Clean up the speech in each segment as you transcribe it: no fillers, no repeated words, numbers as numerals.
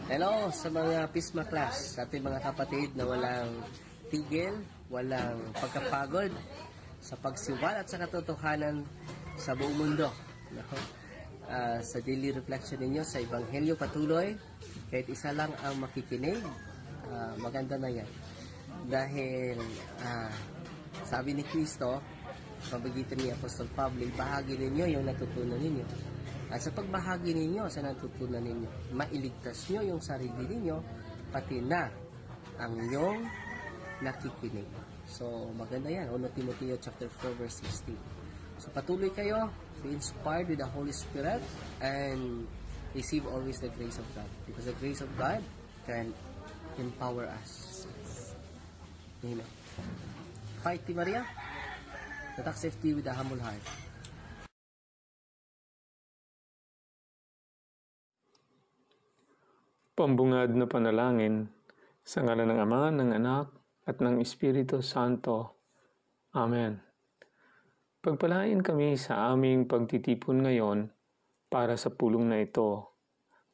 Hello sa mga Pisma class, sa ating mga kapatid na walang tigil, walang pagkapagod sa pagsiwal at sa katotohanan sa buong mundo. Sa daily reflection ninyo sa Ebanghelyo patuloy, kahit isa lang ang makikinig, maganda na yan. Dahil sabi ni Kristo, pagitan ni Apostol Pablo, bahagi ninyo yung natutunan ninyo. At sa pagbahagi ninyo sa natutunan ninyo, mailigtas nyo yung sarili ninyo, pati na ang inyong nakikinig. So, maganda yan. 1 Timoteo chapter 4 verse 16. So, patuloy kayo, be inspired with the Holy Spirit, and receive always the grace of God. Because the grace of God can empower us. Amen. Fight, Team Maria. Attack safety with a humble heart. Pambungad na panalangin sa ngalan ng Ama, ng Anak, at ng Espiritu Santo. Amen. Pagpalain kami sa aming pagtitipon ngayon para sa pulong na ito.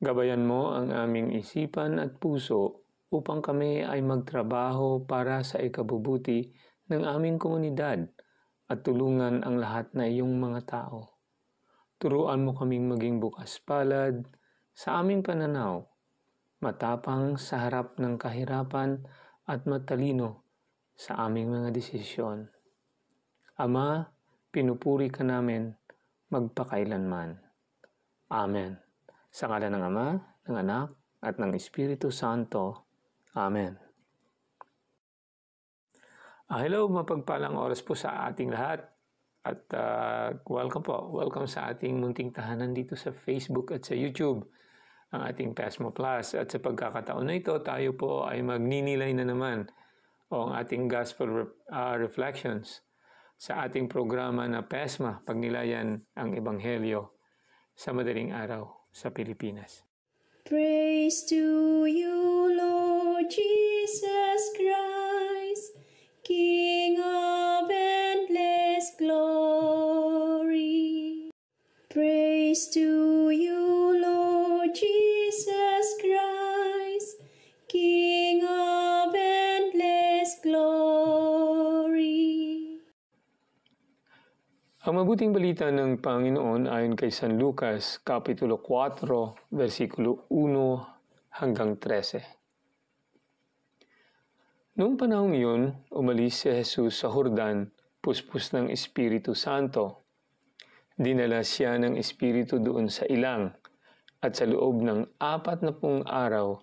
Gabayan mo ang aming isipan at puso upang kami ay magtrabaho para sa ikabubuti ng aming komunidad at tulungan ang lahat na iyong mga tao. Turuan mo kaming maging bukas palad sa aming pananaw, matapang sa harap ng kahirapan at matalino sa aming mga desisyon. Ama, pinupuri ka namin magpakailanman. Amen. Sa ngalan ng Ama, ng Anak, at ng Espiritu Santo. Amen. Hello, mapagpalang oras po sa ating lahat. At welcome po. Welcome sa ating munting tahanan dito sa Facebook at sa YouTube, ang ating Pesma Plus. At sa pagkakataon na ito, tayo po ay magninilay na naman o ang ating Gospel Reflections sa ating programa na Pesma, Pagnilayan ang Ebanghelyo sa madaling araw sa Pilipinas. Praise to you, Lord Jesus Christ, King of endless glory. Praise to you, Lord Jesus Christ, King of endless glory. Ang mabuting balita ng Panginoon ayon kay San Lucas, Kapitulo 4, versikulo 1 hanggang 13. Noong panahong iyon, umalis si Jesus sa Jordan, puspos ng Espiritu Santo. Dinala siya ng Espiritu doon sa ilang, at sa loob ng 40 araw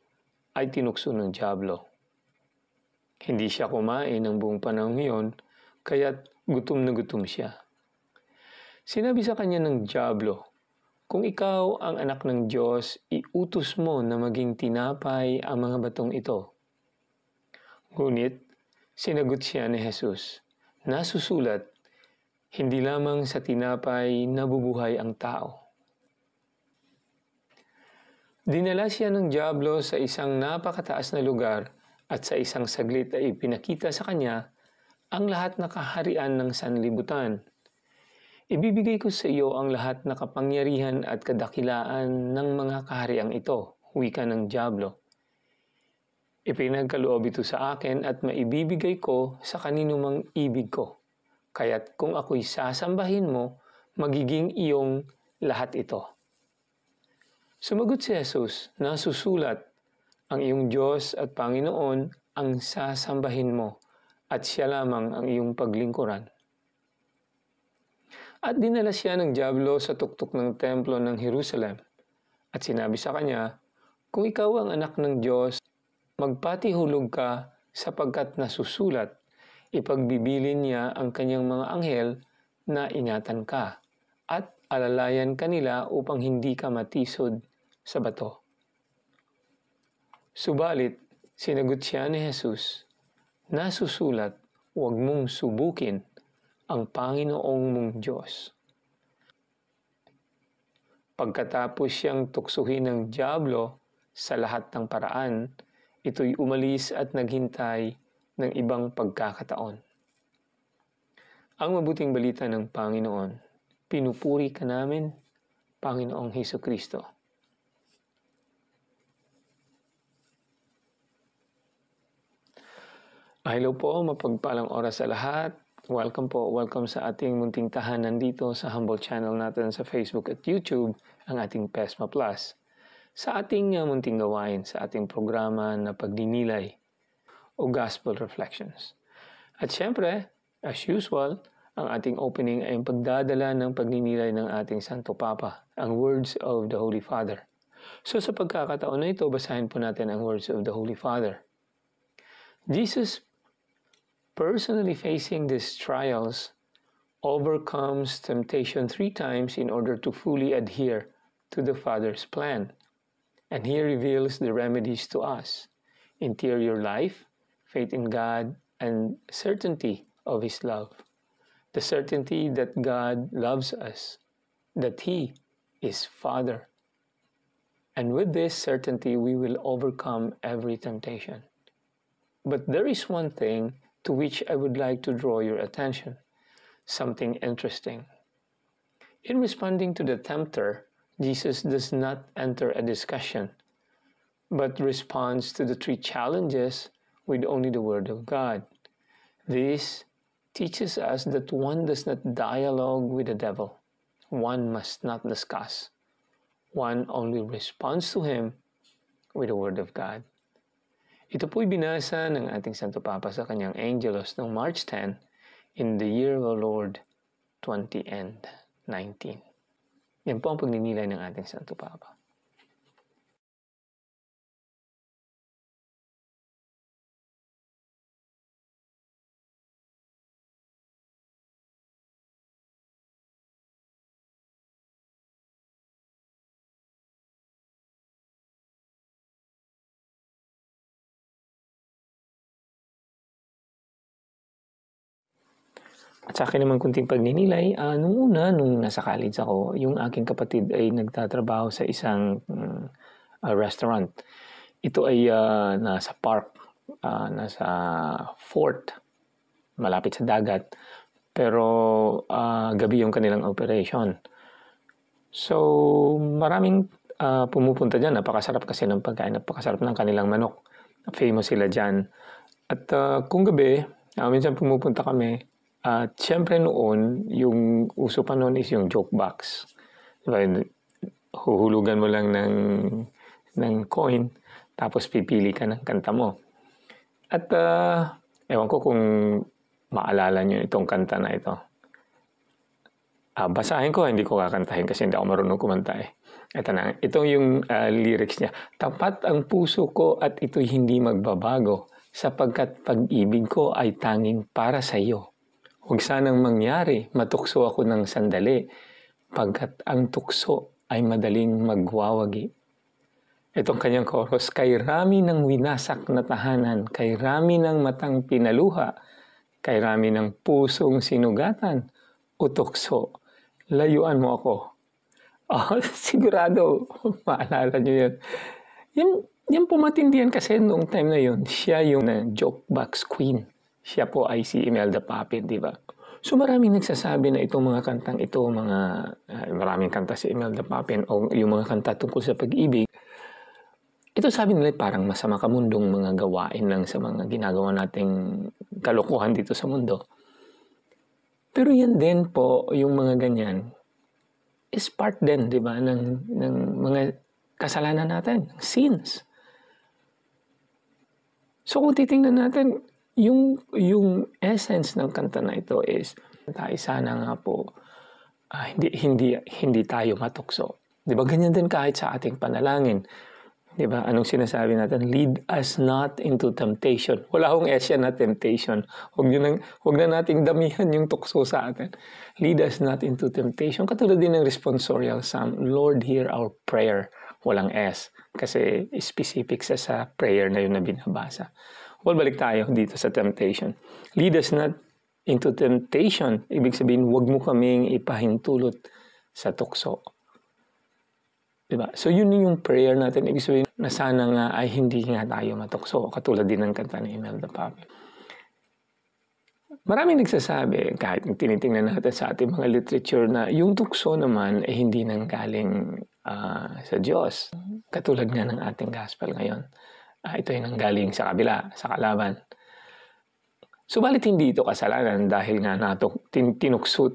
ay tinukso ng dyablo. Hindi siya kumain ng buong panahong iyon, kaya't gutom na gutom siya. Sinabi sa kanya ng dyablo, "Kung ikaw ang anak ng Diyos, iutos mo na maging tinapay ang mga batong ito." Ngunit, sinagot siya ni Jesus, "Nasusulat, hindi lamang sa tinapay nabubuhay ang tao." Dinala siya ng dyablo sa isang napakataas na lugar at sa isang saglit ay ipinakita sa kanya ang lahat na kaharian ng sanlibutan. "Ibibigay ko sa iyo ang lahat na kapangyarihan at kadakilaan ng mga kahariang ito," wika ng dyablo. "Ipinagkaloob ito sa akin at maibibigay ko sa kanino mang ibig ko. Kaya't kung ako'y sasambahin mo, magiging iyong lahat ito." Sumagot si Jesus, "Nasusulat, ang iyong Diyos at Panginoon ang sasambahin mo, at siya lamang ang iyong paglingkuran." At dinala siya ng dyablo sa tuktok ng templo ng Jerusalem. At sinabi sa kanya, "Kung ikaw ang anak ng Diyos, magpatihulog ka sapagkat nasusulat, ipagbibilin niya ang kanyang mga anghel na ingatan ka, at alalayan kanila upang hindi ka matisod sa bato." Subalit, sinagot siya ni Jesus, "Nasusulat, huwag mong subukin ang Panginoong mong Diyos." Pagkatapos siyang tuksuhin ng dyablo sa lahat ng paraan, ito'y umalis at naghintay ng ibang pagkakataon. Ang mabuting balita ng Panginoon. Pinupuri ka namin, Panginoong Hesukristo. Hello po, mapagpalang oras sa lahat. Welcome po, welcome sa ating munting tahanan dito sa humble channel natin sa Facebook at YouTube, ang ating PESMA Plus. Sa ating munting gawain, sa ating programa na pagdinilay o Gospel Reflections. At syempre, as usual, ang ating opening ay ang pagdadala ng pagninilay ng ating Santo Papa, ang words of the Holy Father. So sa pagkakataon na ito, basahin po natin ang words of the Holy Father. Jesus, personally facing these trials, overcomes temptation 3 times in order to fully adhere to the Father's plan. And he reveals the remedies to us: interior life, faith in God, and certainty of His love. The certainty that God loves us, that He is Father. And with this certainty, we will overcome every temptation. But there is one thing to which I would like to draw your attention, something interesting. In responding to the tempter, Jesus does not enter a discussion, but responds to the 3 challenges with only the Word of God. This teaches us that one does not dialogue with the devil. One must not discuss. One only responds to him with the Word of God. Ito po'y binasa ng ating Santo Papa sa kanyang Angelus noong March 10 in the year of our Lord 2019. Yan po ang pagninilay ng ating Santo Papa. At sa akin naman kunting pagninilay, nung nasa college ako, yung aking kapatid ay nagtatrabaho sa isang restaurant. Ito ay nasa park, nasa fort, malapit sa dagat, pero gabi yung kanilang operation. So, maraming pumupunta dyan. Napakasarap kasi ng pagkain, napakasarap ng kanilang manok. Famous sila dyan. At kung gabi, minsan pumupunta kami. At syempre noon, yung uso pa noon is yung joke box. Diba? Huhulugan mo lang ng coin, tapos pipili ka ng kanta mo. At ewan ko kung maalala nyo itong kanta na ito. Basahin ko, hindi ko kakantahin kasi hindi ako marunong kumanta eh. Ito na, itong yung lyrics niya. Tapat ang puso ko at ito'y hindi magbabago, sapagkat pag-ibig ko ay tanging para sa iyo. Huwag sanang mangyari, matukso ako ng sandali, pagkat ang tukso ay madaling magwawagi. Itong kanyang chorus, kay rami ng winasak na tahanan, kay rami ng matang pinaluha, kay rami ng pusong sinugatan, o tukso, layuan mo ako. Sigurado, maalala nyo yun. Yan pumatindihan kasi noong time na yun, siya yung joke box queen. Siya po ay si Imelda Papin, di ba? So maraming nagsasabi na itong mga kantang ito, maraming kanta si Imelda Papin o yung mga kanta tungkol sa pag-ibig. Ito sabi nila parang masama kamundong mga gawain lang sa mga ginagawa nating kalokohan dito sa mundo. Pero yan din po, yung mga ganyan, is part din, di ba, ng mga kasalanan natin, sins. So kung titingnan natin, yung essence ng kanta na ito is tayo sana nga po hindi tayo matukso. 'Di ba? Ganyan din kahit sa ating panalangin. 'Di ba? Anong sinasabi natin? Lead us not into temptation. Wala akong esya na temptation. Huwag na nating damihan yung tukso sa atin. Lead us not into temptation. Katulad din ng responsorial psalm, Lord, hear our prayer. Walang S kasi specific sa prayer na yun na binabasa. Well, balik tayo dito sa temptation. Lead us not into temptation. Ibig sabihin, huwag mo kaming ipahintulot sa tukso. Diba? So, yun yung prayer natin. Ibig sabihin, na sana nga ay hindi nga tayo matukso. Katulad din ng kanta ni Imelda Papin. Maraming nagsasabi, kahit tinitingnan natin sa ating mga literature, na yung tukso naman ay hindi nanggaling sa Diyos. Katulad nga ng ating gospel ngayon. Ito ay nanggaling sa kabila, sa kalaban. Subalit hindi ito kasalanan dahil nga tinukso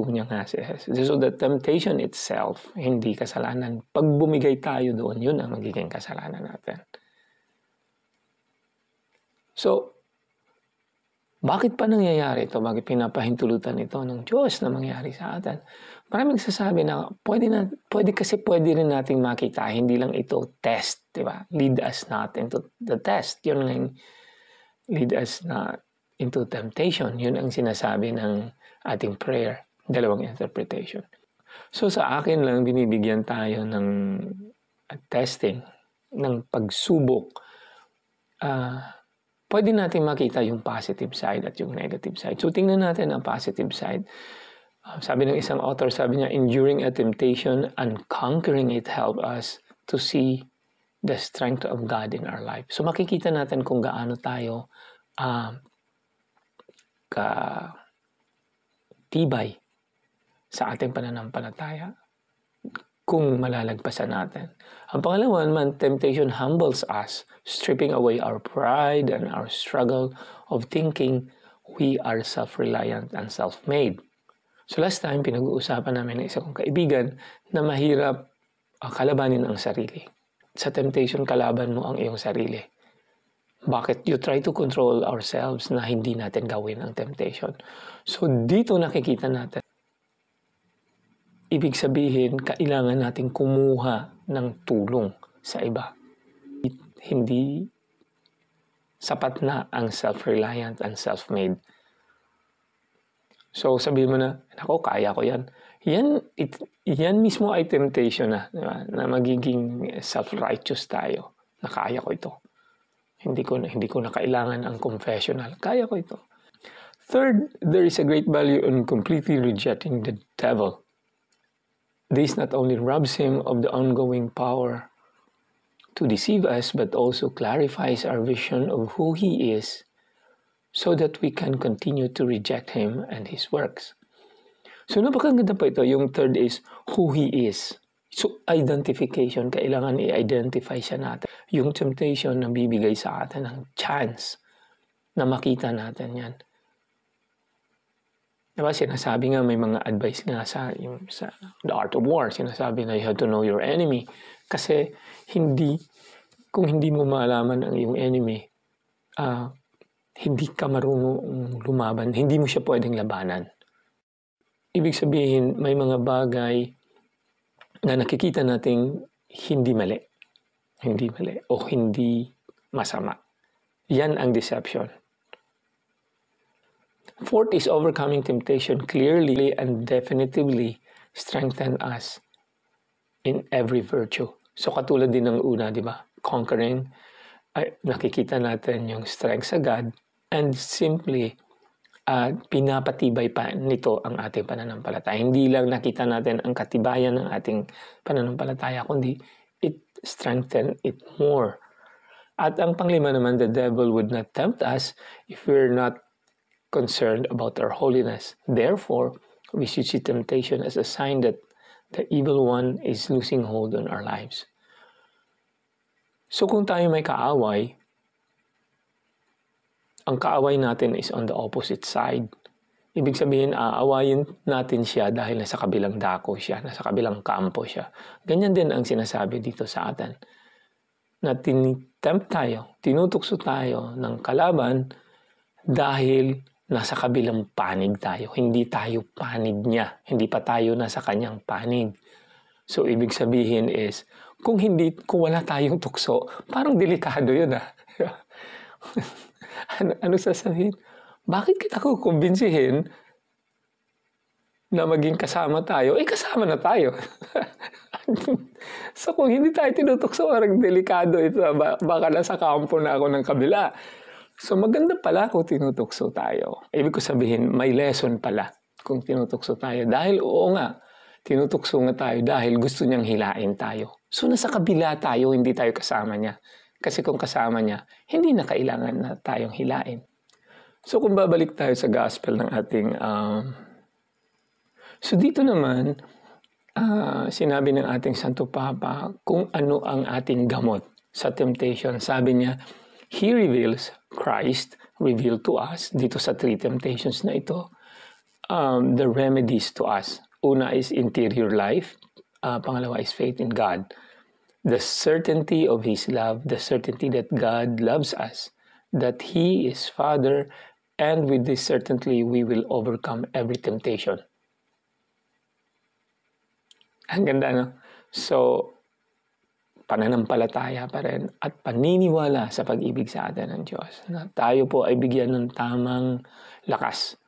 niya nga si Jesus. So the temptation itself, hindi kasalanan. Pag bumigay tayo doon, yun ang magiging kasalanan natin. So, bakit pa nangyayari ito? Bakit pinapahintulutan ito ng Diyos na mangyari sa atin? Maraming sasabi na pwede rin nating makita, hindi lang ito test, di ba? Lead us not into the test. Yun lang, lead us not into temptation. Yun ang sinasabi ng ating prayer. Dalawang interpretation. So sa akin lang, binibigyan tayo ng testing, ng pagsubok. Pwede natin makita yung positive side at yung negative side. So tingnan natin ang positive side. Sabi ng isang author, sabi niya, enduring a temptation and conquering it help us to see the strength of God in our life. So makikita natin kung gaano tayo tibay sa ating pananampalataya kung malalagpasan natin. Ang pangalawa naman, temptation humbles us, stripping away our pride and our struggle of thinking we are self-reliant and self-made. So last time, pinag-uusapan namin ng isa kong kaibigan na mahirap kalabanin ang sarili. Sa temptation, kalaban mo ang iyong sarili. Bakit? You try to control ourselves na hindi natin gawin ang temptation. So dito nakikita natin. Ibig sabihin, kailangan natin kumuha ng tulong sa iba. Hindi sapat na ang self-reliant and self-made. So sabihin mo na, ako, kaya ko yan. Yan mismo ay temptation na, diba? Na magiging self-righteous tayo. Na kaya ko ito. Hindi ko na kailangan ang confessional. Kaya ko ito. Third, there is a great value in completely rejecting the devil. This not only robs him of the ongoing power to deceive us, but also clarifies our vision of who he is so that we can continue to reject him and his works. So napakaganda pa ito. Yung third is who he is. So identification, kailangan i-identify siya natin. Yung temptation na bibigay sa atin ng chance na makita natin yan. Diba, sinasabi nga, may mga advice nga sa The Art of War. Sinasabi na you have to know your enemy. Kasi kung hindi mo malaman ang iyong enemy, hindi ka marunong lumaban. Hindi mo siya pwedeng labanan. Ibig sabihin, may mga bagay na nakikita nating hindi mali. Hindi mali o hindi masama. Yan ang deception. Fourth is overcoming temptation clearly and definitively strengthen us in every virtue. So katulad din ng una, di ba? Conquering, nakikita natin yung strength sa God and simply pinapatibay pa nito ang ating pananampalataya. Hindi lang nakita natin ang katibayan ng ating pananampalataya, kundi it strengthen it more. At ang panglima naman, the devil would not tempt us if we're not concerned about our holiness. Therefore, we should see temptation as a sign that the evil one is losing hold on our lives. So kung tayo may kaaway, ang kaaway natin is on the opposite side. Ibig sabihin, aawayin natin siya dahil nasa kabilang dako siya, nasa kabilang kampo siya. Ganyan din ang sinasabi dito sa atin. Na tinitempt tayo, tinutukso tayo ng kalaban dahil nasa kabilang panig tayo. Hindi tayo panig niya. Hindi pa tayo nasa kanyang panig. So, ibig sabihin is, kung wala tayong tukso, parang delikado yun . Ano sasabihin? Bakit kita kukumbinsihin na maging kasama tayo? Kasama na tayo. So, kung hindi tayo tinutukso, parang delikado ito. Baka nasa kampo na ako ng kabila. So maganda pala kung tinutukso tayo. Ibig ko sabihin, may lesson pala kung tinutukso tayo. Dahil oo nga, tinutukso nga tayo dahil gusto niyang hilain tayo. So nasa kabila tayo, hindi tayo kasama niya. Kasi kung kasama niya, hindi na kailangan na tayong hilain. So kung babalik tayo sa gospel ng ating... So dito naman, sinabi ng ating Santo Papa kung ano ang ating gamot sa temptation. Sabi niya, He reveals Christ revealed to us dito sa three temptations na ito. The remedies to us. Una is interior life. Pangalawa is faith in God. The certainty of His love, the certainty that God loves us, that He is Father, and with this certainty, we will overcome every temptation. Ang ganda, no? So, pananampalataya pa rin at paniniwala sa pag-ibig sa atin ng Diyos. Na tayo po ay bigyan ng tamang lakas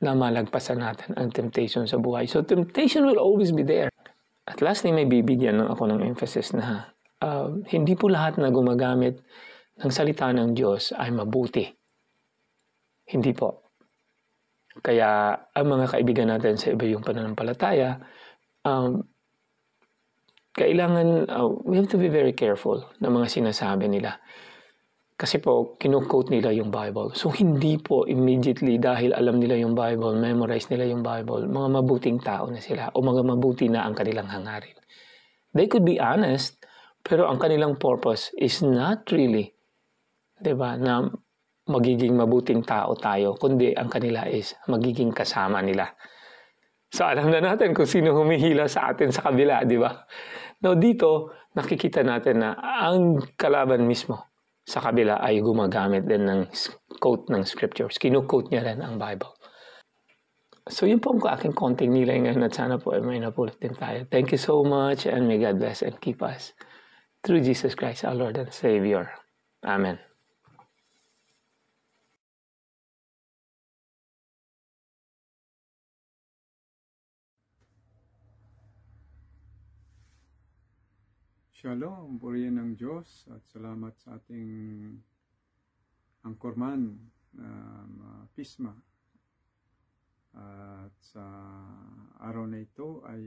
na malagpasan natin ang temptation sa buhay. So, temptation will always be there. At lastly, may bibigyan ako ng emphasis na hindi po lahat na gumagamit ng salita ng Diyos ay mabuti. Hindi po. Kaya ang mga kaibigan natin sa iba yung pananampalataya, kailangan, we have to be very careful ng mga sinasabi nila. Kasi po, kinu-quote nila yung Bible. So, hindi po immediately dahil alam nila yung Bible, memorize nila yung Bible, mga mabuting tao na sila o mga mabuti na ang kanilang hangarin. They could be honest, pero ang kanilang purpose is not really, diba, na magiging mabuting tao tayo, kundi ang kanila is magiging kasama nila. So, alam na natin kung sino humihila sa atin sa kabila, di ba? Now, dito, nakikita natin na ang kalaban mismo sa kabila ay gumagamit din ng quote ng scriptures. Kinu-quote niya rin ang Bible. So, yun po ang aking konting nilay ngayon at sana po ay may napulot din tayo. Thank you so much and may God bless and keep us through Jesus Christ, our Lord and Savior. Amen. Shalom, purihin ng Diyos at salamat sa ating angkorman, Pisma. At sa araw na ito ay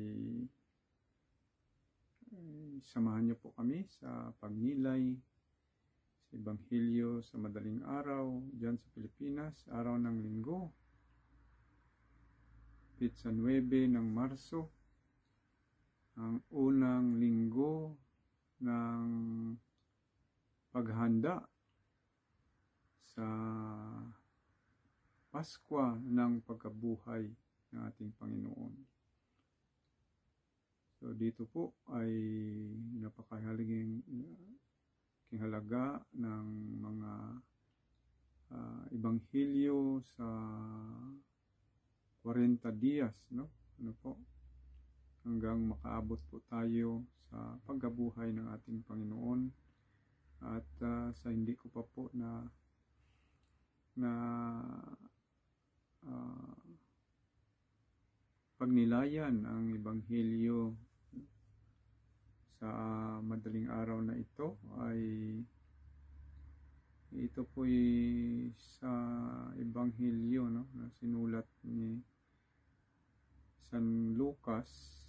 samahan niyo po kami sa pagnilay sa Ebanghelyo sa madaling araw dyan sa Pilipinas, araw ng Linggo, Pitsa 9 ng Marso, ang unang linggo ng paghanda sa Paskwa ng pagkabuhay ng ating Panginoon. So dito po ay napakahalagang halaga ng mga Ebanghelyo sa 40 dias, no? Ano po? Hanggang makaabot po tayo sa pagkabuhay ng ating Panginoon at sa hindi ko pa po na pagnilayan ang Ebanghelyo sa madaling araw na ito ay ito po ay sa Ebanghelyo, no, na sinulat ni San Lucas,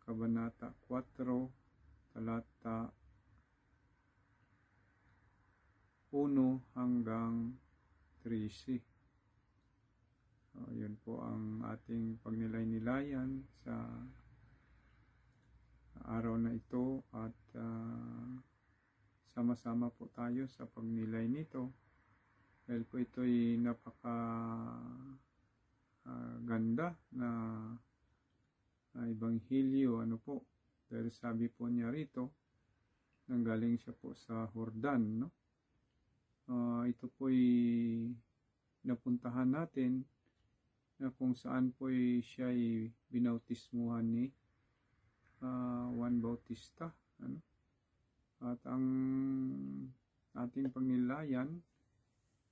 Kabanata 4, talata 1 hanggang 13. Yun po ang ating pagnilay-nilayan sa araw na ito at sama-sama po tayo sa pagnilay nito dahil po ito'y napaka ganda na Ebanghelyo, ano po, dahil sabi po niya rito, nanggaling siya po sa Jordan, no? Ito po'y napuntahan natin na kung saan po'y siya'y binautismuhan ni Juan Bautista, ano? At ang ating pagnilayan,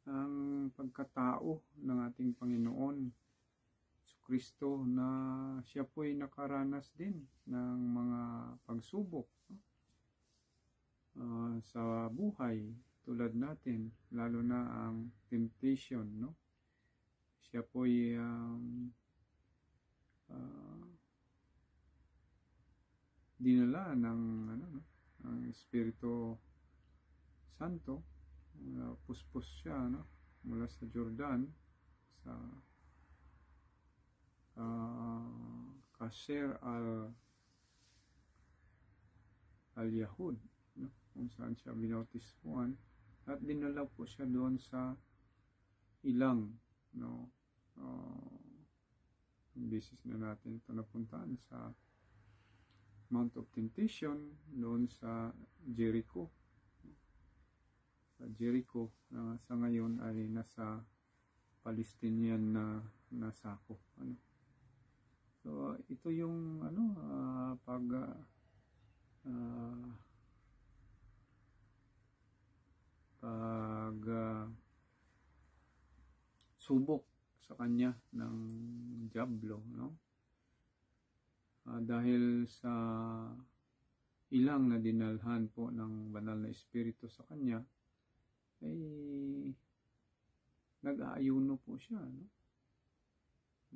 ang pagkatao ng ating Panginoon Kristo na siya po'y nakaranas din ng mga pagsubok, no? Sa buhay tulad natin, lalo na ang temptation, no? Siya po'y dinala ng ng Espiritu Santo, puspos siya, no? Mula sa Jordan sa Kasher al-Yahud, no? Kung saan siya binautismuhan, at dinala po siya doon sa ilang, no? Ang beses na natin ito napuntaan sa Mount of Temptation, doon sa Jericho. Sa Jericho, na sa ngayon ay nasa Palestinian na nasako. Ano? So, ito yung subok sa kanya ng Diablo, no? Dahil sa ilang na dinalhan po ng banal na espiritu sa kanya, ay nag-aayuno po siya, no?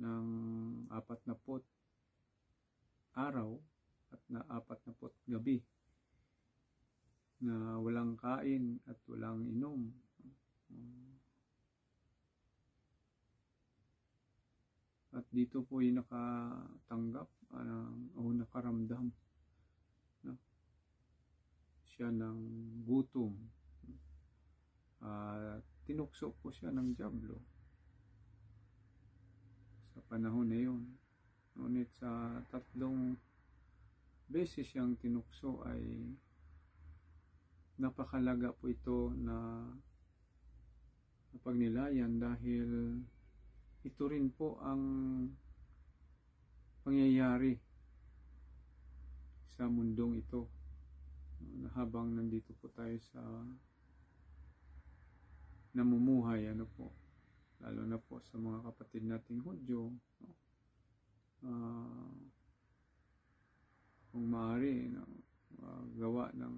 Ng 40 araw at na 40 gabi na walang kain at walang inom. At dito po ay nakatanggap o nakaramdam, no? Siya ng gutom. Tinukso po siya ng Diablo sa panahon na yun. Ngunit sa 3 beses siyang tinukso ay napakalaga po ito na pagnilayan, dahil ito rin po ang pangyayari sa mundong ito, na habang nandito po tayo sa namumuhay, lalo na po sa mga kapatid nating Hudyo, kung maaari, gawa ng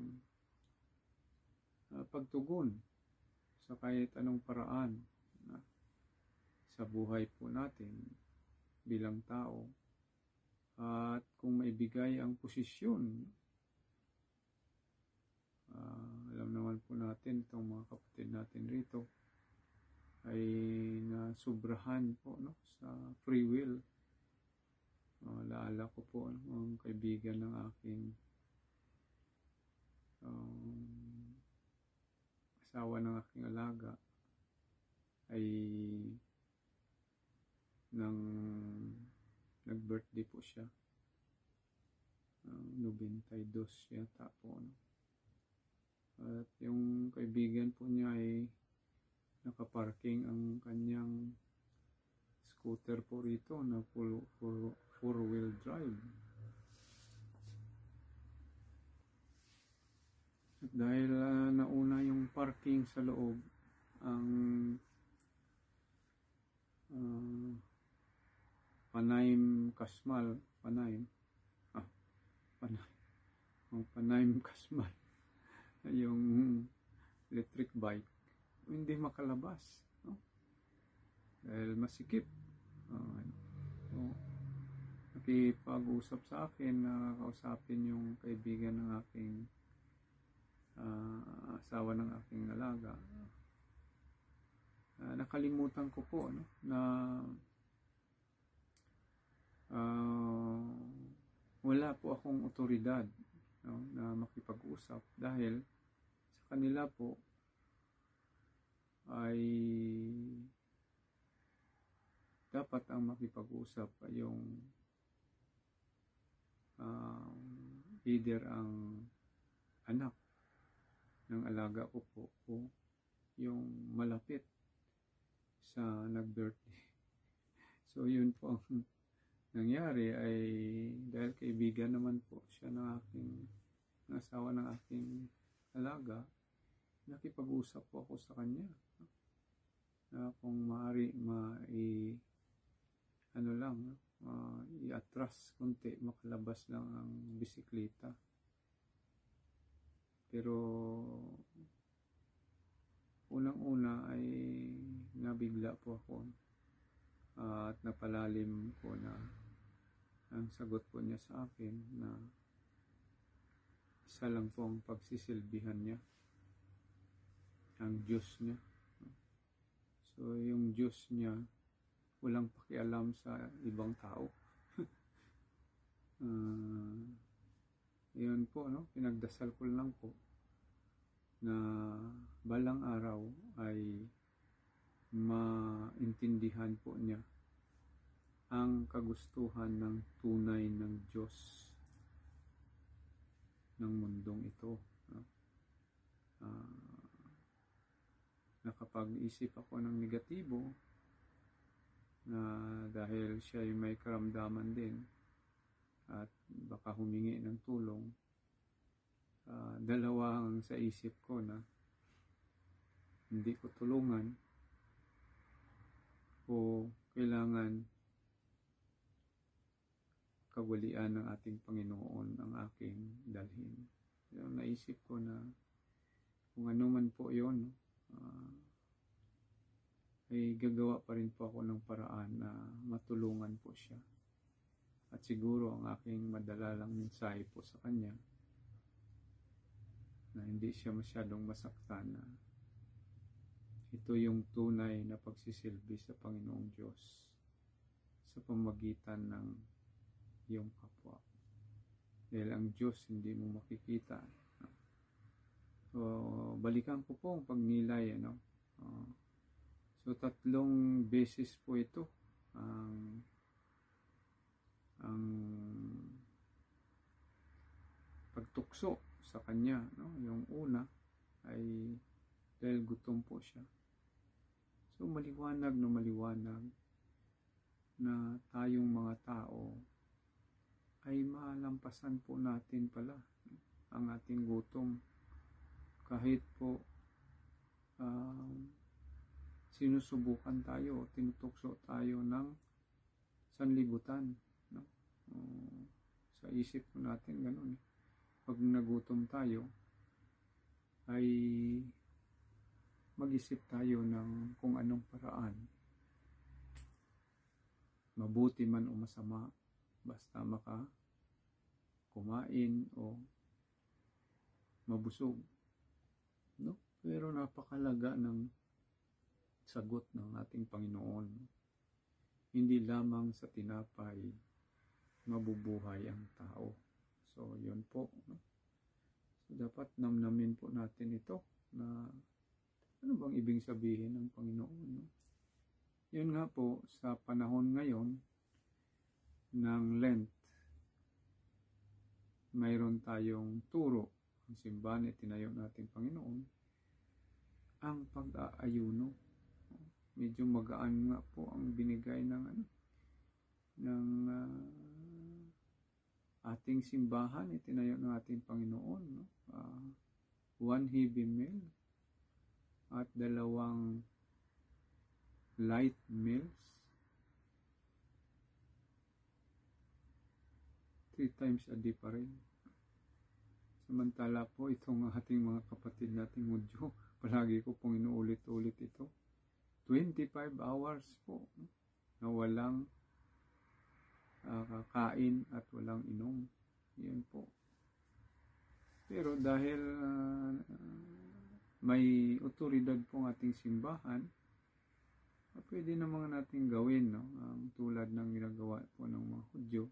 pagtugon sa kahit anong paraan sa buhay po natin bilang tao, at kung maibigay ang posisyon, alam naman po natin itong mga kapatid natin rito ay nasubrahan po, no, sa free will. Laala ko po ang kaibigan ng aking asawa ng aking alaga ay nag-birthday po siya, 92 yata po, no? At yung kaibigan po niya ay nakaparking ang kanyang scooter po rito na four-wheel drive. At dahil nauna yung parking sa loob, ang Panaim Kasmal yung electric bike, hindi makalabas, no? Dahil masikip. Nakipag-usap sa akin na kausapin yung kaibigan ng aking asawa ng aking alaga. Nakalimutan ko po, no, na wala po akong otoridad, no, na makipag-usap, dahil sa kanila po ay dapat ang makipag-usap ay yung either ang anak ng alaga ko po o yung malapit sa nag-birthday. So yun po ang nangyari, ay dahil kaibigan naman po siya ng asawa ng aking alaga, nakipag-usap po ako sa kanya na kung maaari i-atras kunti, makalabas lang ang bisikleta. Pero unang-una ay nabigla po ako, at napalalim po na ang sagot po niya sa akin na isa lang po ang pagsisilbihan niya, ang Diyos niya. So yung Diyos niya walang pakialam sa ibang tao. Yun po, no, pinagdasal ko lang po na balang araw ay maintindihan po niya ang kagustuhan ng tunay ng Diyos ng mundong ito. No? Nakapag-isip ako ng negatibo na dahil siya ay may karamdaman din at baka humingi ng tulong. Dalawang sa isip ko na hindi ko tulungan o kailangan kawalian ng ating Panginoon ang aking dalhin. Naisip ko na kung ano man po yun, ay gagawa pa rin po ako ng paraan na matulungan po siya. At siguro ang aking madalalang mensahe po sa kanya na hindi siya masyadong masaktan na ito yung tunay na pagsisilbi sa Panginoong Diyos sa pamagitan ng iyong kapwa. Dahil ang Diyos hindi mo makikita. So, balikan ko po ang pagnilay. So, 3 beses po ito ang pagtukso sa kanya. Yung una ay dahil gutom po siya. So, maliwanag na tayong mga tao ay malampasan po natin pala ang ating gutom. Kahit po sinusubukan tayo, tinutukso tayo ng sanlibutan. No? Sa isip po natin, ganun. Pag nagutom tayo, ay mag-isip tayo ng kung anong paraan. Mabuti man o masama, basta kumain o mabusog. No? Pero napakalaga ng sagot ng ating Panginoon. Hindi lamang sa tinapay mabubuhay ang tao. So, yun po. No? So, dapat namnamin po natin ito na ano bang ibig sabihin ng Panginoon. No? Yun nga po, sa panahon ngayon ng Lent, mayroon tayong turo, ang simbahan itinayo nating Panginoon, ang pag-aayuno. Medyo magaan nga po ang binigay ng ating simbahan, itinayo ng ating Panginoon. 1 heavy meal at 2 light meals. 3 times a day pa rin. Samantala po itong ating mga kapatid nating Hudyo, palagi ko pong inuulit-ulit ito. 25 hours po na walang kakain at walang inom. Yan po. Pero dahil may otoridad po ang ating simbahan, pwede naman natin gawin, no? Tulad ng ginagawa po ng mga Hudyo.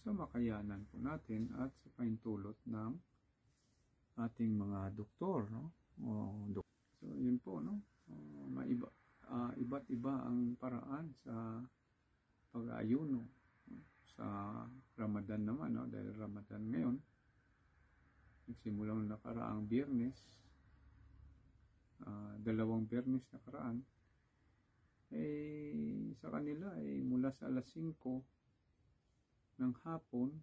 Sa makayanan po natin at sa paintulot ng ating mga doktor, no? So, yun po, no? Iba't iba ang paraan sa pag-aayuno. Sa Ramadan naman, no? Dahil Ramadan ngayon, nagsimulang nakaraang Biyernes, 2 Biyernes nakaraan, sa kanila mula sa alas 5 ng hapon,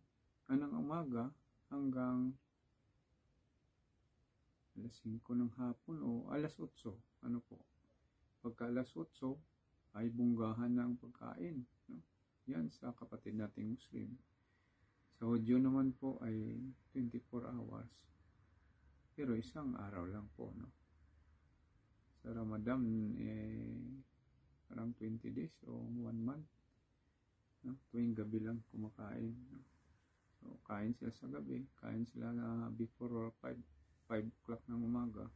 ng umaga hanggang alas 5 ng hapon o alas 8, ano po. Pagka alas 8 ay bunggahan ng pagkain. No? Yan sa kapatid nating Muslim. Sa Hudyo naman po ay 24 hours. Pero isang araw lang po. No? Sa Ramadan, parang 20 days o 1 month. No? Tuwing gabi lang kumakain. No? So, kain sila sa gabi. Kain sila na before 5 o'clock ng umaga.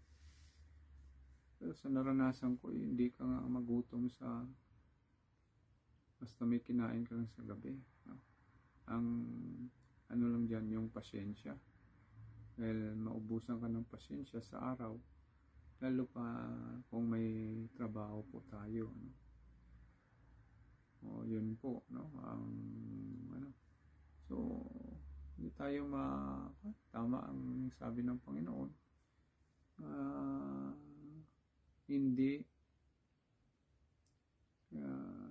Pero sa naranasan ko, hindi ka nga magutom sa basta may kinain ka lang sa gabi. No? Ang ano lang dyan, yung pasyensya. Dahil maubusan ka ng pasensya sa araw, lalo pa kung may trabaho po tayo, no? O yun po, no? So, hindi tayo tama ang sabi ng Panginoon. Hindi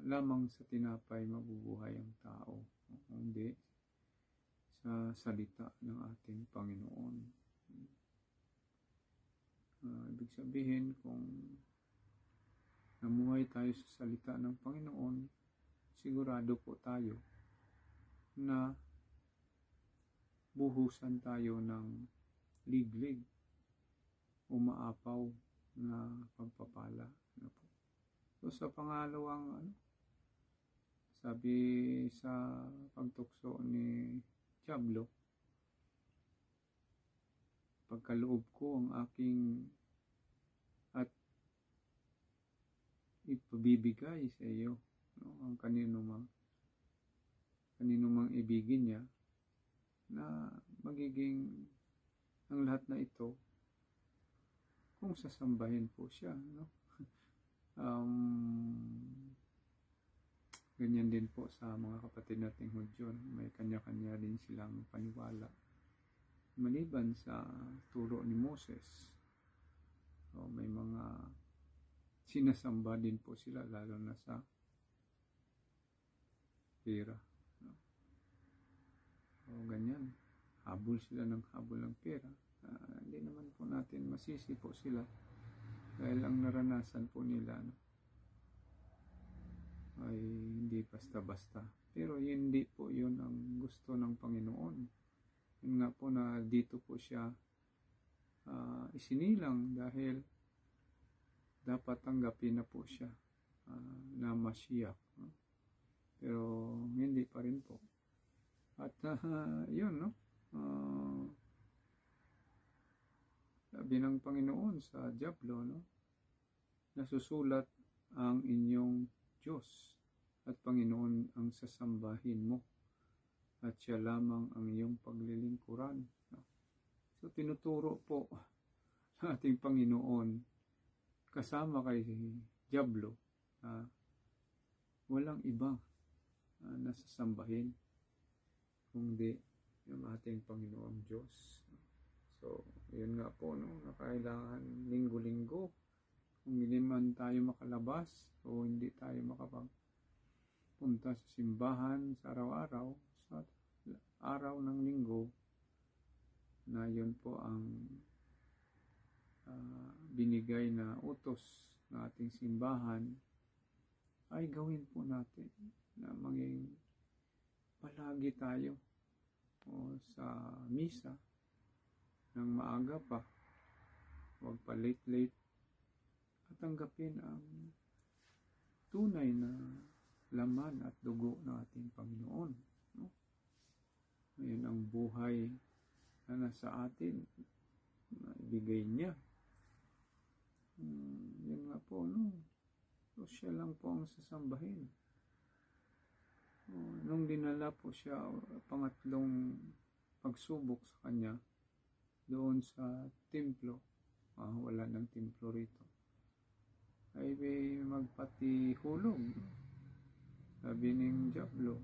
lamang sa tinapay mabubuhay ang tao, hindi sa salita ng ating Panginoon. Ibig sabihin, kung namuhay tayo sa salita ng Panginoon, sigurado po tayo na buhusan tayo ng liglig, umaapaw na pagpapala. So sa pangalawang sabi sa pagtukso ni Diablo, pagkaloob ko ang aking at ipabibigay sa iyo, no? Ang kanino mang ibigin niya, na magiging ang lahat na ito kung sasambahin po siya, no? Ganyan din po sa mga kapatid nating Hudyo, may kanya-kanya din silang paniwala maliban sa turo ni Moses. So, may mga sinasamba din po sila, lalo na sa pera, no? So, ganyan, habol sila ng habol ng pera. Hindi naman po natin masisi po sila dahil ang naranasan po nila, no, ay hindi basta-basta. Pero hindi po yun ang gusto ng Panginoon. Yun nga po na dito po siya isinilang dahil dapat tanggapin na po siya na Mashiach, no? Pero hindi pa rin po. At yun, no? Sabi ng Panginoon sa Diablo, no? Nasusulat ang inyong Diyos at Panginoon ang sasambahin mo at siya lamang ang iyong paglilingkuran, no? So tinuturo po ng ating Panginoon kasama kay Diablo, walang iba na sasambahin kundi yung ating Panginoong Diyos. So yun nga po, no, na kailangan linggo-linggo, kung hindi man tayo makalabas o hindi tayo makapagpunta sa simbahan sa araw-araw, sa araw ng linggo, na yun po ang binigay na utos ng ating simbahan, ay gawin po natin na maging palagi tayo sa misa ng maaga pa, huwag pa late at tanggapin ang tunay na laman at dugo ng ating Panginoon, no? Ngayon ang buhay na nasa atin na ibigay niya, yun nga po, no? So siya lang po ang sasambahin. Nung dinala po siya pangatlong pagsubok sa kanya doon sa templo, wala ng templo rito, ay may magpatihulog. Sabi ng Diablo,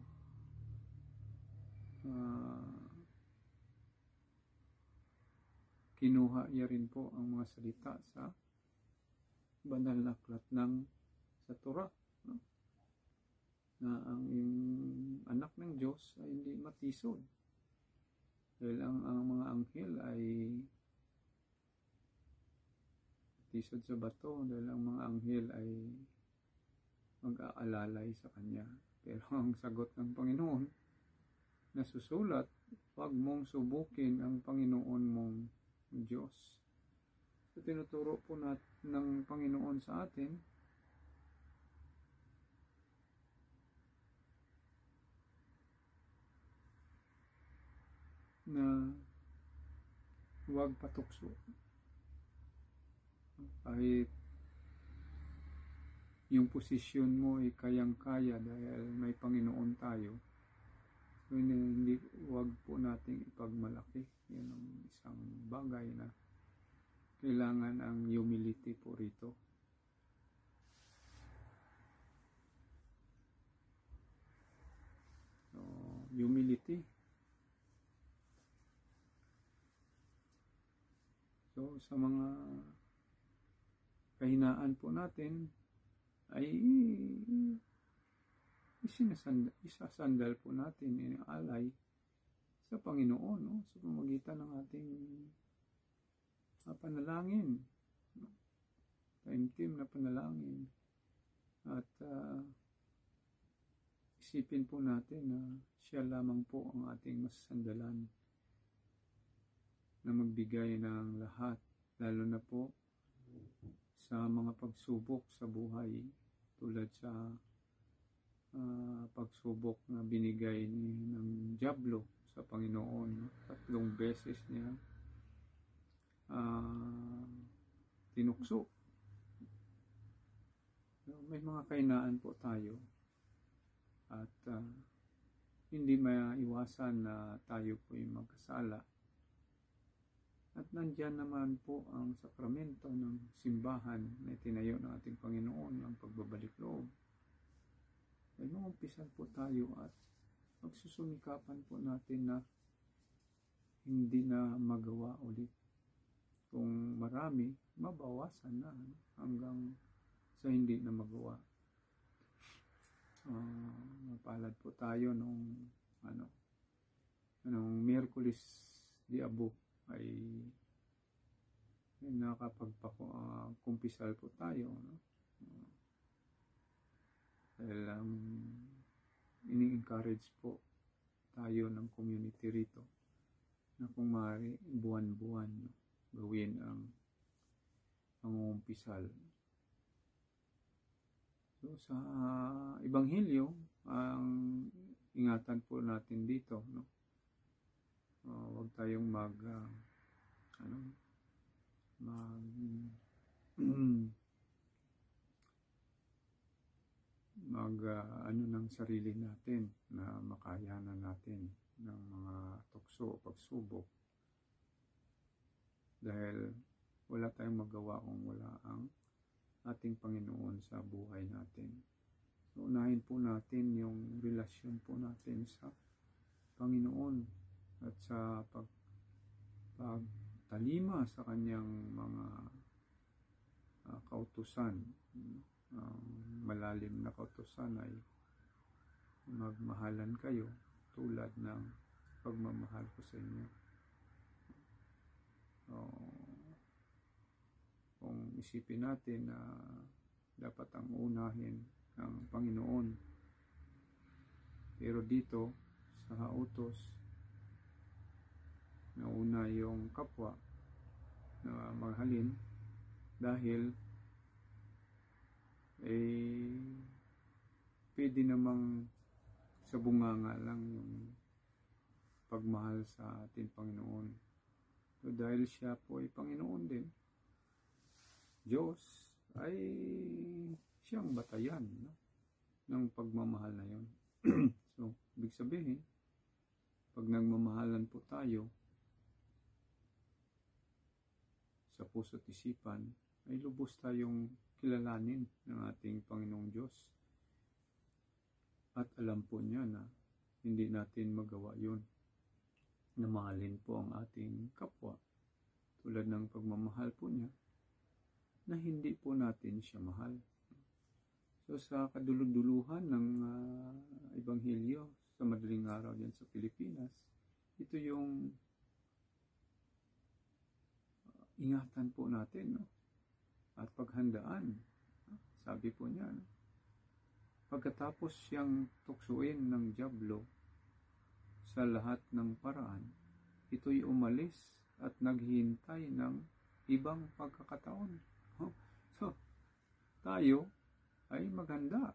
kinuha niya rin po ang mga salita sa banal na aklat sa Torah, no? Na ang anak ng Diyos ay hindi matisod dahil ang mga anghel ay matisod sa bato, dahil ang mga anghel ay mag-aalalay sa kanya. Pero ang sagot ng Panginoon, nasusulat, huwag mong subukin ang Panginoon mong Diyos. So tinuturo po ng Panginoon sa atin na huwag patukso. Kahit yung posisyon mo ay kayang-kaya dahil may Panginoon tayo, so huwag po nating ipagmalaki. Yan ang isang bagay na kailangan ang humility po rito. So, humility. So, sa mga kahinaan po natin ay isasandal po natin, alay sa Panginoon, no? Sa pamamagitan ng ating panalangin, no? Taimtim na panalangin. At isipin po natin na siya lamang po ang ating masasandalan na magbigay ng lahat, lalo na po sa mga pagsubok sa buhay, tulad sa pagsubok na binigay ng dyablo sa Panginoon. 3 beses niya tinukso. May mga kahinaan po tayo at hindi maiwasan na tayo po yung magkasala. At nandyan naman po ang sakramento ng simbahan na itinayo ng ating Panginoon, ang pagbabalik loob. Ay mangumpisan po tayo at magsusumikapan po natin na hindi na magawa ulit. Kung marami, mabawasan na hanggang sa hindi na magawa. Mapalad po tayo nung Miyerkules di Abo ay nakapagkumpisal po tayo, no? Dahil ini-encourage po tayo ng community rito na kung maaari buwan-buwan, no, gawin ang umpisal. So sa Ebanghelyo, ang ingatan po natin dito, no? Huwag tayong ng sarili natin na makayanan natin ng mga tukso o pagsubok, dahil wala tayong magawa kung wala ang ating Panginoon sa buhay natin. So unahin po natin yung relasyon po natin sa Panginoon at sa pagtalima sa kanyang mga kautusan. Malalim na kautusan ay magmahalan kayo tulad ng pagmamahal ko sa inyo. Kung isipin natin na dapat ang unahin ang Panginoon, pero dito sa utos, nauna yung kapwa na maghalin, dahil pwede namang sa bunganga lang yung pagmahal sa ating Panginoon. So dahil siya po ay Panginoon din, Diyos, ay siyang batayan, no, ng pagmamahal na yun. So ibig sabihin, pag nagmamahalan po tayo sa puso't isipan, ay lubos tayong kilalanin ng ating Panginoong Diyos. At alam po niya na hindi natin magawa yun, na mahalin po ang ating kapwa tulad ng pagmamahal po niya, na hindi po natin siya mahal. So sa kaduluduluhan ng Ebanghelyo sa madaling araw dyan sa Pilipinas, ito yung ingatan po natin, no? At paghandaan. Sabi po niya, no? Pagkatapos siyang tuksuin ng dyablo sa lahat ng paraan, ito'y umalis at naghihintay ng ibang pagkakataon. So, tayo ay maghanda.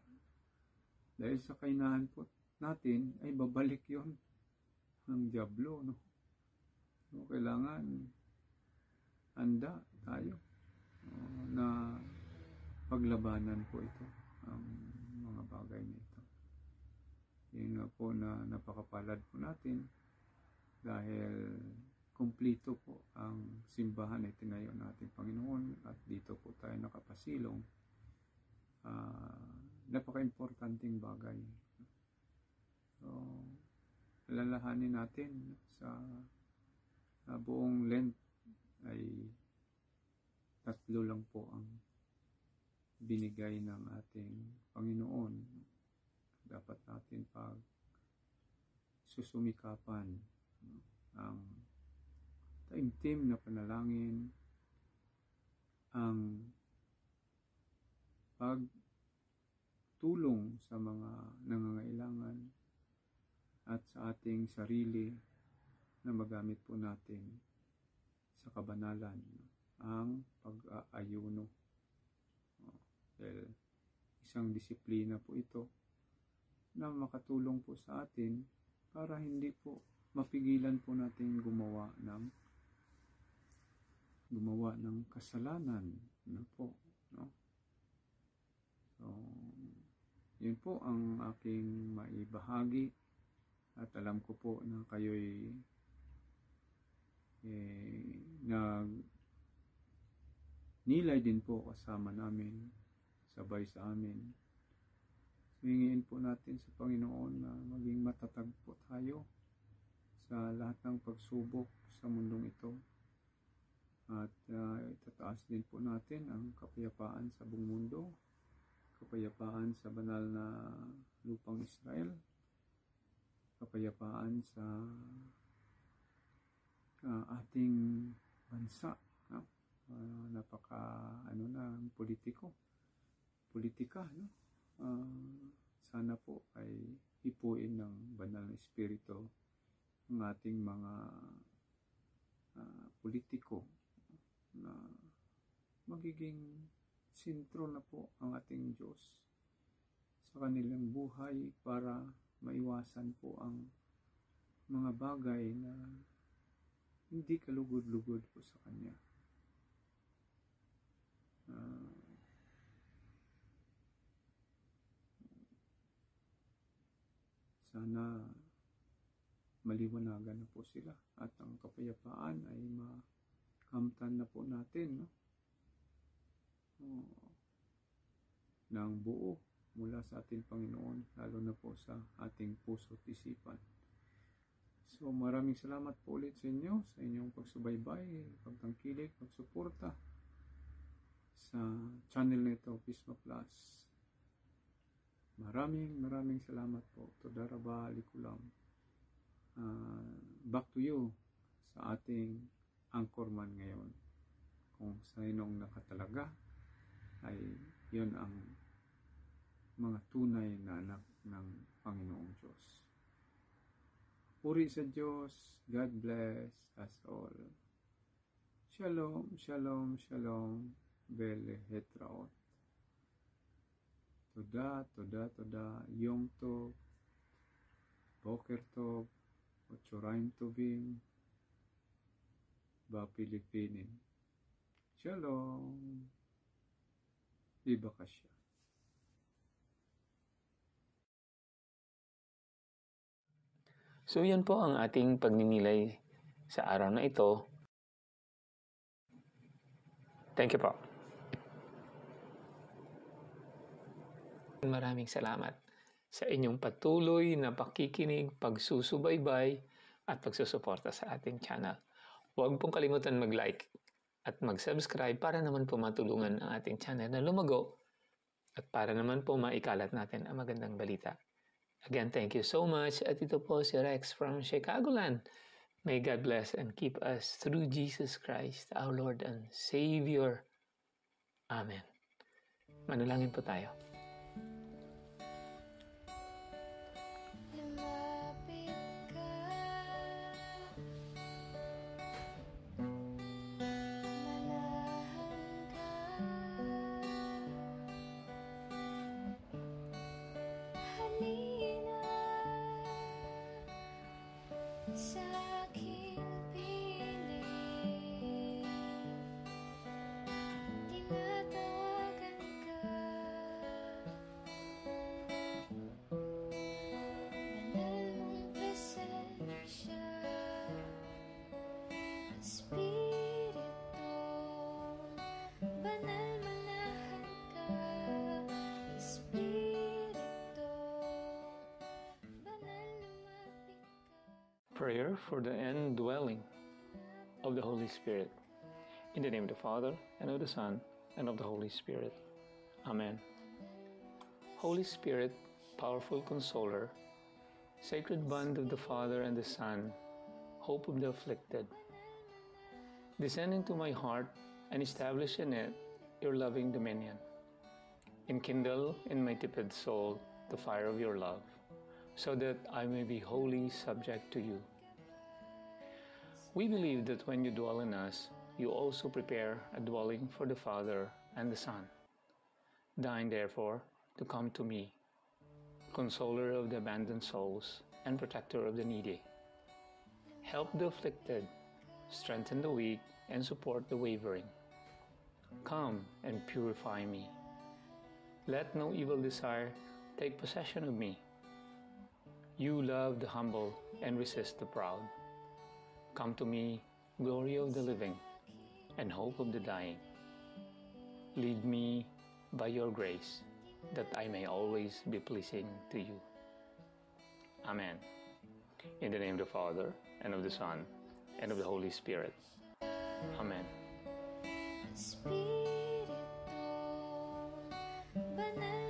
Dahil sa kahinaan po natin, ay babalik yon ng dyablo, no? So, kailangan handa tayo na paglabanan po ito, ang mga bagay nito. Yun nga po na napakapalad po natin, dahil kumplito po ang simbahan na itinayo ng ating Panginoon at dito po tayo nakapasilong. Napaka-importanting bagay. So, alalahanin natin sa buong Lent ay 3 lang po ang binigay ng ating Panginoon. Dapat natin pag susumikapan ang taimtim na panalangin, ang pagtulong sa mga nangangailangan at sa ating sarili na magamit po natin sa kabanalan ang pag-aayuno. Dahil isang disiplina po ito na makatulong po sa atin para hindi po mapigilan po natin gumawa ng kasalanan na po, no? So, yun po ang aking maibahagi at alam ko po na kayo'y nilay din po kasama namin, sabay sa amin. Hingin po natin sa Panginoon na maging matatag po tayo sa lahat ng pagsubok sa mundong ito. At itataas din po natin ang kapayapaan sa buong mundo, kapayapaan sa banal na lupang Israel, kapayapaan sa ating bansa. Politika, no? Sana po ay ipuin ng banal na espiritu ng ating mga politiko na magiging sentro na po ang ating Diyos sa kanilang buhay para maiwasan po ang mga bagay na hindi kalugod-lugod po sa Kanya. Sana maliwanagan na po sila at ang kapayapaan ay makamtan na po natin, no? Ng buo mula sa ating Panginoon, lalo na po sa ating puso at isipan. So maraming salamat po ulit sa inyo, sa inyong pagsubaybay, pagtangkilik, pagsuporta sa channel nito, Pisma Plus. Maraming salamat po. Todaraba likulam. Back to you sa ating anchorman ngayon. Kung sinong nakatalaga ay yun ang mga tunay na anak ng Panginoong Diyos. Puri sa Diyos. God bless us all. Shalom, shalom, shalom. Bele hetraot. Toda, Yom Tov, Boker Tov, Otsoraim Tovim, Ba Pilipinin. Shalom. Iba ka siya. So yan po ang ating pagninilay sa araw na ito. Thank you po. Maraming salamat sa inyong patuloy na pakikinig, pagsusubaybay at pagsusuporta sa ating channel. Huwag pong kalimutan mag-like at mag-subscribe para naman po matulungan ang ating channel na lumago at para naman po maikalat natin ang magandang balita. Again, thank you so much. At ito po si Rex from Chicagoland. May God bless and keep us through Jesus Christ, our Lord and Savior. Amen. Manalangin po tayo. Sa aking piling, tinatawagan ka. Prayer for the indwelling of the Holy Spirit. In the name of the Father, and of the Son, and of the Holy Spirit. Amen. Holy Spirit, powerful consoler, sacred bond of the Father and the Son, hope of the afflicted, descend into my heart and establish in it your loving dominion. Enkindle in my tepid soul the fire of your love, so that I may be wholly subject to you. We believe that when you dwell in us, you also prepare a dwelling for the Father and the Son. Deign, therefore, to come to me, consoler of the abandoned souls and protector of the needy. Help the afflicted, strengthen the weak, and support the wavering. Come and purify me. Let no evil desire take possession of me. You love the humble and resist the proud. Come to me, glory of the living and hope of the dying. Lead me by your grace, that I may always be pleasing to you. Amen. In the name of the Father, and of the Son, and of the Holy Spirit. Amen. Espiritu, banal